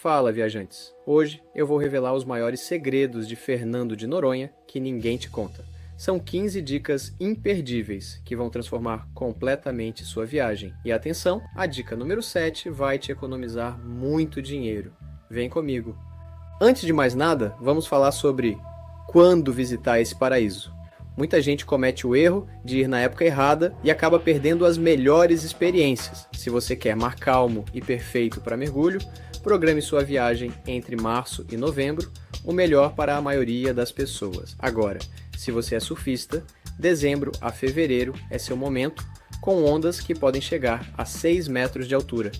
Fala, viajantes! Hoje eu vou revelar os maiores segredos de Fernando de Noronha que ninguém te conta. São 15 dicas imperdíveis que vão transformar completamente sua viagem. E atenção, a dica número 7 vai te economizar muito dinheiro. Vem comigo! Antes de mais nada, vamos falar sobre quando visitar esse paraíso. Muita gente comete o erro de ir na época errada e acaba perdendo as melhores experiências. Se você quer mar calmo e perfeito para mergulho, programe sua viagem entre março e novembro, o melhor para a maioria das pessoas. Agora, se você é surfista, dezembro a fevereiro é seu momento, com ondas que podem chegar a 6 metros de altura.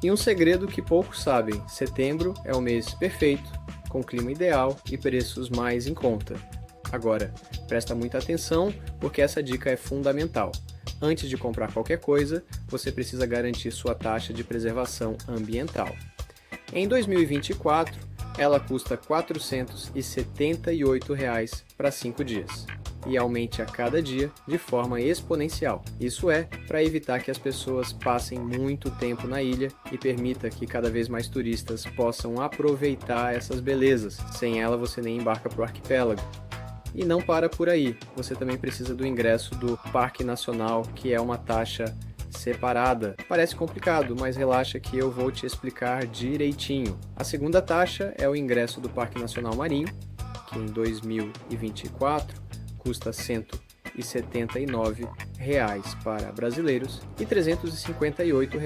E um segredo que poucos sabem, setembro é o mês perfeito, com clima ideal e preços mais em conta. Agora, presta muita atenção porque essa dica é fundamental. Antes de comprar qualquer coisa, você precisa garantir sua taxa de preservação ambiental. Em 2024, ela custa R$ 478 para 5 dias e aumente a cada dia de forma exponencial. Isso é para evitar que as pessoas passem muito tempo na ilha e permita que cada vez mais turistas possam aproveitar essas belezas. Sem ela, você nem embarca para o arquipélago. E não para por aí, você também precisa do ingresso do Parque Nacional, que é uma taxa separada. Parece complicado, mas relaxa que eu vou te explicar direitinho. A segunda taxa é o ingresso do Parque Nacional Marinho, que em 2024 custa R$ 179 para brasileiros e R$ 358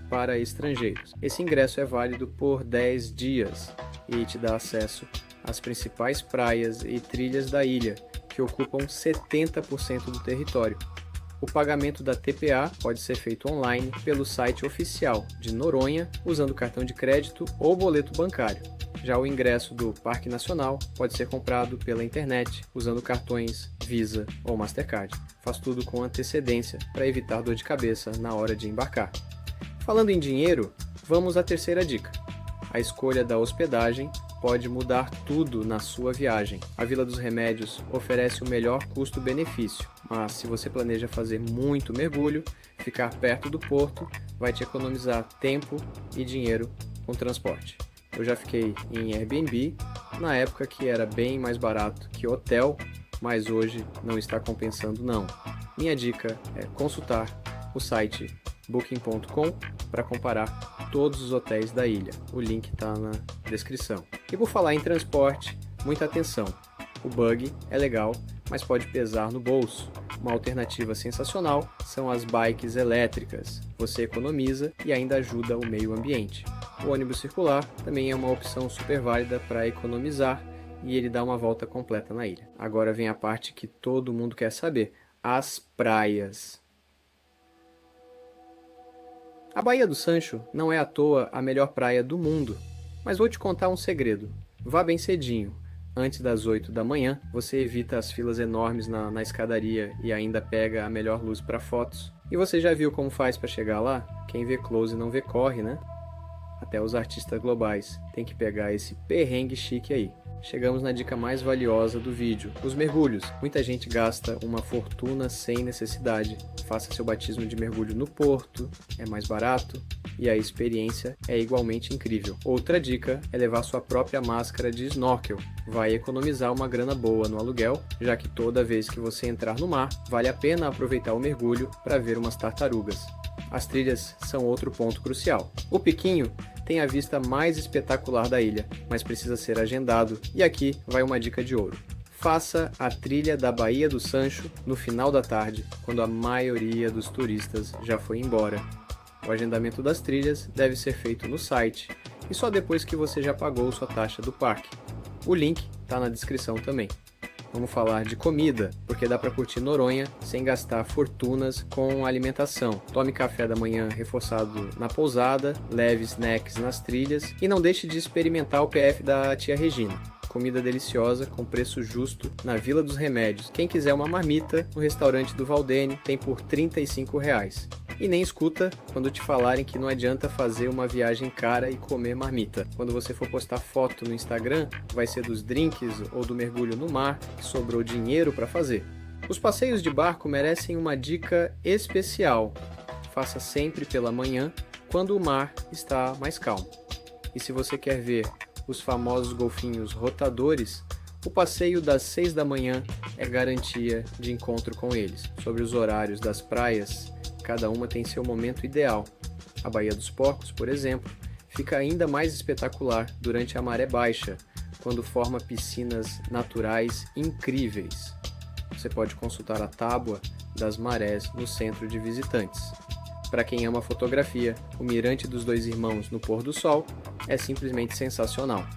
para estrangeiros. Esse ingresso é válido por 10 dias e te dá acesso às principais praias e trilhas da ilha, que ocupam 70% do território. O pagamento da TPA pode ser feito online pelo site oficial de Noronha, usando cartão de crédito ou boleto bancário. Já o ingresso do Parque Nacional pode ser comprado pela internet, usando cartões Visa ou Mastercard. Faz tudo com antecedência para evitar dor de cabeça na hora de embarcar. Falando em dinheiro, vamos à terceira dica. A escolha da hospedagem pode mudar tudo na sua viagem. A Vila dos Remédios oferece o melhor custo-benefício, mas se você planeja fazer muito mergulho, ficar perto do porto vai te economizar tempo e dinheiro com transporte. Eu já fiquei em Airbnb, na época que era bem mais barato que hotel, mas hoje não está compensando não. Minha dica é consultar o site booking.com para comparar todos os hotéis da ilha. O link está na descrição. E por falar em transporte, muita atenção. O buggy é legal, mas pode pesar no bolso. Uma alternativa sensacional são as bikes elétricas. Você economiza e ainda ajuda o meio ambiente. O ônibus circular também é uma opção super válida para economizar e ele dá uma volta completa na ilha. Agora vem a parte que todo mundo quer saber: as praias. A Baía do Sancho não é à toa a melhor praia do mundo, mas vou te contar um segredo. Vá bem cedinho. Antes das 8 da manhã, você evita as filas enormes na escadaria e ainda pega a melhor luz para fotos. E você já viu como faz para chegar lá? Quem vê close não vê corre, né? Até os artistas globais têm que pegar esse perrengue chique aí. Chegamos na dica mais valiosa do vídeo, os mergulhos. Muita gente gasta uma fortuna sem necessidade. Faça seu batismo de mergulho no porto, é mais barato e a experiência é igualmente incrível. Outra dica é levar sua própria máscara de snorkel. Vai economizar uma grana boa no aluguel, já que toda vez que você entrar no mar, vale a pena aproveitar o mergulho para ver umas tartarugas. As trilhas são outro ponto crucial. O Piquinho tem a vista mais espetacular da ilha, mas precisa ser agendado, e aqui vai uma dica de ouro. Faça a trilha da Baía do Sancho no final da tarde, quando a maioria dos turistas já foi embora. O agendamento das trilhas deve ser feito no site, e só depois que você já pagou sua taxa do parque. O link está na descrição também. Vamos falar de comida, porque dá para curtir Noronha sem gastar fortunas com alimentação. Tome café da manhã reforçado na pousada, leve snacks nas trilhas e não deixe de experimentar o PF da tia Regina. Comida deliciosa com preço justo na Vila dos Remédios. Quem quiser uma marmita, no restaurante do Valdene tem por R$ 35. E nem escuta quando te falarem que não adianta fazer uma viagem cara e comer marmita. Quando você for postar foto no Instagram, vai ser dos drinks ou do mergulho no mar que sobrou dinheiro para fazer. Os passeios de barco merecem uma dica especial. Faça sempre pela manhã, quando o mar está mais calmo. E se você quer ver os famosos golfinhos rotadores, o passeio das 6 da manhã é garantia de encontro com eles. Sobre os horários das praias, cada uma tem seu momento ideal. A Baía dos Porcos, por exemplo, fica ainda mais espetacular durante a maré baixa, quando forma piscinas naturais incríveis. Você pode consultar a tábua das marés no centro de visitantes. Para quem ama fotografia, o Mirante dos Dois Irmãos no pôr do sol é simplesmente sensacional.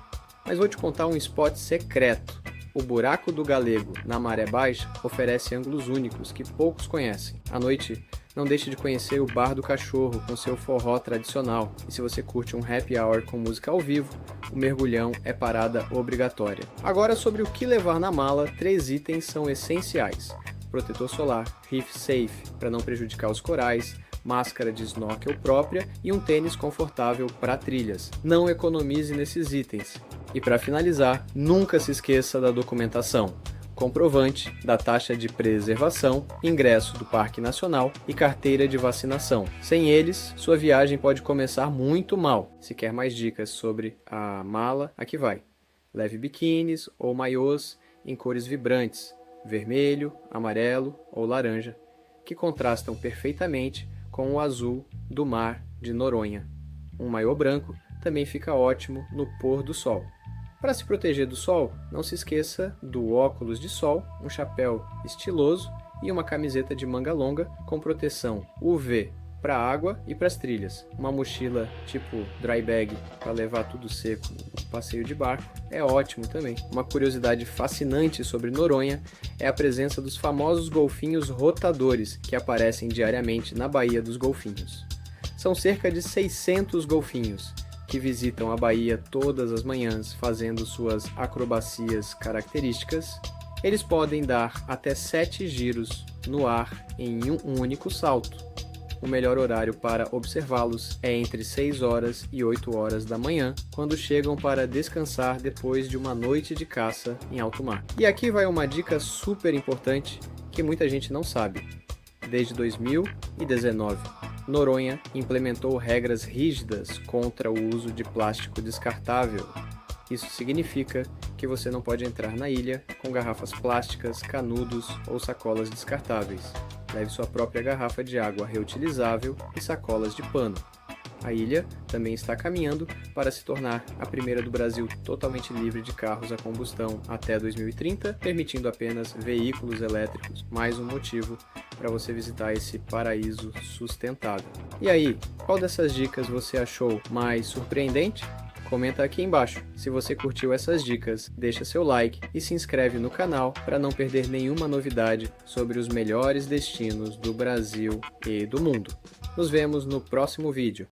Mas vou te contar um spot secreto. O Buraco do Galego, na maré baixa, oferece ângulos únicos que poucos conhecem. À noite, não deixe de conhecer o Bar do Cachorro com seu forró tradicional. E se você curte um happy hour com música ao vivo, o mergulhão é parada obrigatória. Agora, sobre o que levar na mala, 3 itens são essenciais: protetor solar, reef safe para não prejudicar os corais, máscara de snorkel própria e um tênis confortável para trilhas. Não economize nesses itens. E para finalizar, nunca se esqueça da documentação: comprovante da taxa de preservação, ingresso do Parque Nacional e carteira de vacinação. Sem eles, sua viagem pode começar muito mal. Se quer mais dicas sobre a mala, aqui vai. Leve biquínis ou maiôs em cores vibrantes, vermelho, amarelo ou laranja, que contrastam perfeitamente com o azul do mar de Noronha. Um maiô branco também fica ótimo no pôr do sol. Para se proteger do sol, não se esqueça do óculos de sol, um chapéu estiloso e uma camiseta de manga longa com proteção UV para a água e para as trilhas. Uma mochila tipo dry bag para levar tudo seco no passeio de barco é ótimo também. Uma curiosidade fascinante sobre Noronha é a presença dos famosos golfinhos rotadores que aparecem diariamente na Baía dos Golfinhos. São cerca de 600 golfinhos que visitam a baía todas as manhãs fazendo suas acrobacias características. Eles podem dar até 7 giros no ar em um único salto. O melhor horário para observá-los é entre 6 horas e 8 horas da manhã, quando chegam para descansar depois de uma noite de caça em alto mar. E aqui vai uma dica super importante que muita gente não sabe. Desde 2019, Noronha implementou regras rígidas contra o uso de plástico descartável. Isso significa que você não pode entrar na ilha com garrafas plásticas, canudos ou sacolas descartáveis. Leve sua própria garrafa de água reutilizável e sacolas de pano. A ilha também está caminhando para se tornar a primeira do Brasil totalmente livre de carros a combustão até 2030, permitindo apenas veículos elétricos. Mais um motivo para você visitar esse paraíso sustentável. E aí, qual dessas dicas você achou mais surpreendente? Comenta aqui embaixo. Se você curtiu essas dicas, deixa seu like e se inscreve no canal para não perder nenhuma novidade sobre os melhores destinos do Brasil e do mundo. Nos vemos no próximo vídeo.